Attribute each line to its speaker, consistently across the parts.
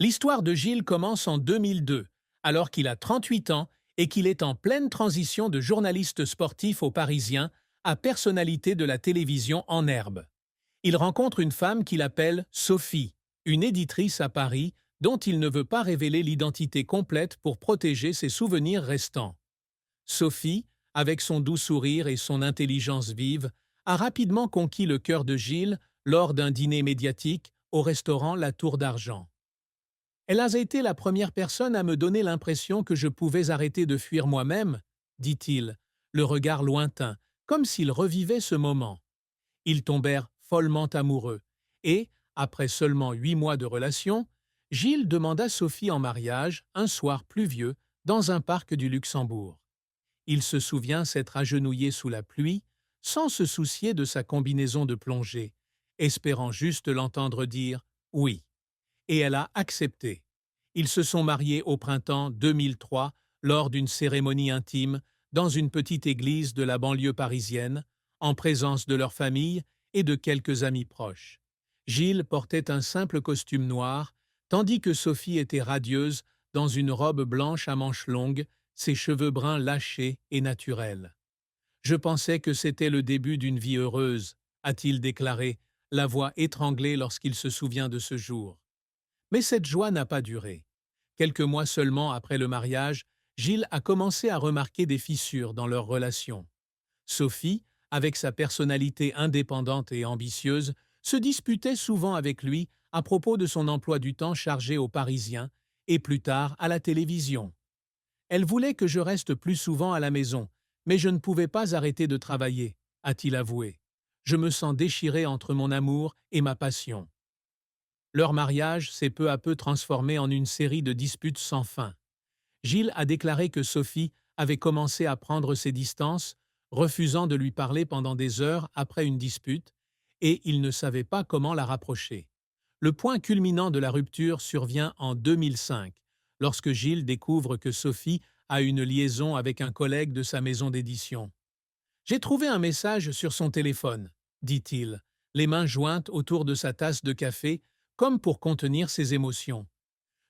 Speaker 1: L'histoire de Gilles commence en 2002, alors qu'il a 38 ans et qu'il est en pleine transition de journaliste sportif au Parisien à personnalité de la télévision en herbe. Il rencontre une femme qu'il appelle Sophie, une éditrice à Paris dont il ne veut pas révéler l'identité complète pour protéger ses souvenirs restants. Sophie, avec son doux sourire et son intelligence vive, a rapidement conquis le cœur de Gilles lors d'un dîner médiatique au restaurant La Tour d'Argent. Elle a été la première personne à me donner l'impression que je pouvais arrêter de fuir moi-même, dit-il, le regard lointain, comme s'il revivait ce moment. Ils tombèrent follement amoureux, et, après seulement 8 mois de relation, Gilles demanda Sophie en mariage, un soir pluvieux, dans un parc du Luxembourg. Il se souvient s'être agenouillé sous la pluie, sans se soucier de sa combinaison de plongée, espérant juste l'entendre dire « oui ». Et elle a accepté. Ils se sont mariés au printemps 2003 lors d'une cérémonie intime dans une petite église de la banlieue parisienne, en présence de leur famille et de quelques amis proches. Gilles portait un simple costume noir, tandis que Sophie était radieuse dans une robe blanche à manches longues, ses cheveux bruns lâchés et naturels. « Je pensais que c'était le début d'une vie heureuse », a-t-il déclaré, la voix étranglée lorsqu'il se souvient de ce jour. Mais cette joie n'a pas duré. Quelques mois seulement après le mariage, Gilles a commencé à remarquer des fissures dans leur relation. Sophie, avec sa personnalité indépendante et ambitieuse, se disputait souvent avec lui à propos de son emploi du temps chargé aux Parisiens et plus tard à la télévision. Elle voulait que je reste plus souvent à la maison, mais je ne pouvais pas arrêter de travailler, a-t-il avoué. Je me sens déchiré entre mon amour et ma passion. Leur mariage s'est peu à peu transformé en une série de disputes sans fin. Gilles a déclaré que Sophie avait commencé à prendre ses distances, refusant de lui parler pendant des heures après une dispute, et il ne savait pas comment la rapprocher. Le point culminant de la rupture survient en 2005, lorsque Gilles découvre que Sophie a une liaison avec un collègue de sa maison d'édition. « J'ai trouvé un message sur son téléphone », dit-il, les mains jointes autour de sa tasse de café, comme pour contenir ses émotions.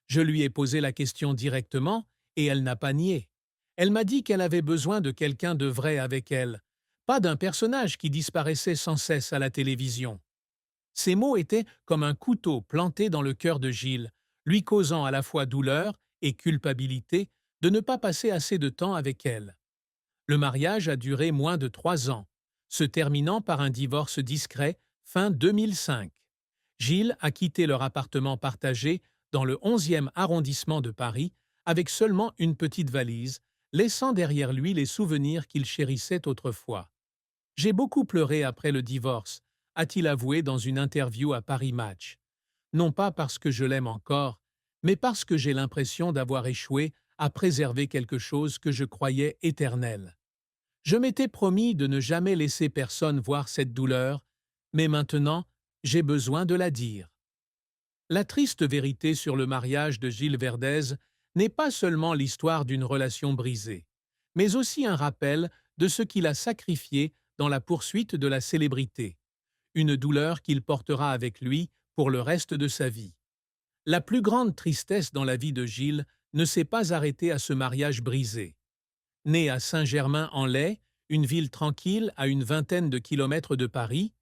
Speaker 1: Je lui ai posé la question directement et elle n'a pas nié. Elle m'a dit qu'elle avait besoin de quelqu'un de vrai avec elle, pas d'un personnage qui disparaissait sans cesse à la télévision. Ces mots étaient comme un couteau planté dans le cœur de Gilles, lui causant à la fois douleur et culpabilité de ne pas passer assez de temps avec elle. Le mariage a duré moins de 3 ans, se terminant par un divorce discret fin 2005. Gilles a quitté leur appartement partagé dans le 11e arrondissement de Paris avec seulement une petite valise, laissant derrière lui les souvenirs qu'il chérissait autrefois. « J'ai beaucoup pleuré après le divorce », a-t-il avoué dans une interview à Paris Match. « Non pas parce que je l'aime encore, mais parce que j'ai l'impression d'avoir échoué à préserver quelque chose que je croyais éternel. Je m'étais promis de ne jamais laisser personne voir cette douleur, mais maintenant, j'ai besoin de la dire. » La triste vérité sur le mariage de Gilles Verdez n'est pas seulement l'histoire d'une relation brisée, mais aussi un rappel de ce qu'il a sacrifié dans la poursuite de la célébrité, une douleur qu'il portera avec lui pour le reste de sa vie. La plus grande tristesse dans la vie de Gilles ne s'est pas arrêtée à ce mariage brisé. Né à Saint-Germain-en-Laye, une ville tranquille à une vingtaine de kilomètres de Paris,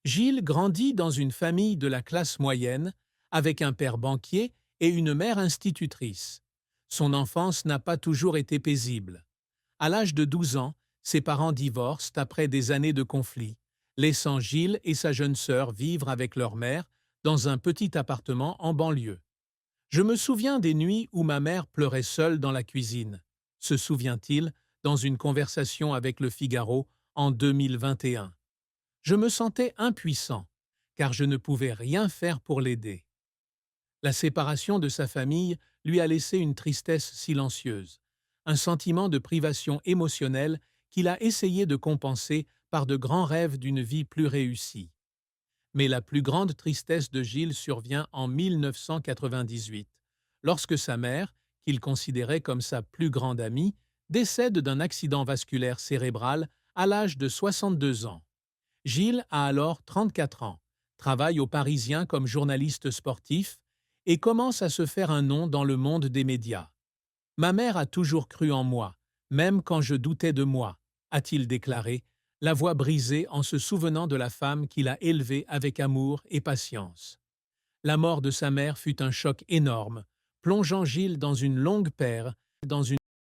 Speaker 1: Gilles grandit dans une famille de la classe moyenne, avec un père banquier et une mère institutrice. Son enfance n'a pas toujours été paisible. À l'âge de 12 ans, ses parents divorcent après des années de conflits, laissant Gilles et sa jeune sœur vivre avec leur mère dans un petit appartement en banlieue. « Je me souviens des nuits où ma mère pleurait seule dans la cuisine », se souvient-il dans une conversation avec Le Figaro en 2021. « Je me sentais impuissant, car je ne pouvais rien faire pour l'aider. » La séparation de sa famille lui a laissé une tristesse silencieuse, un sentiment de privation émotionnelle qu'il a essayé de compenser par de grands rêves d'une vie plus réussie. Mais la plus grande tristesse de Gilles survient en 1998, lorsque sa mère, qu'il considérait comme sa plus grande amie, décède d'un accident vasculaire cérébral à l'âge de 62 ans. Gilles a alors 34 ans, travaille au Parisien comme journaliste sportif et commence à se faire un nom dans le monde des médias. Ma mère a toujours cru en moi, même quand je doutais de moi, a-t-il déclaré, la voix brisée en se souvenant de la femme qu'il a élevée avec amour et patience. La mort de sa mère fut un choc énorme, plongeant Gilles dans une longue paire, dans une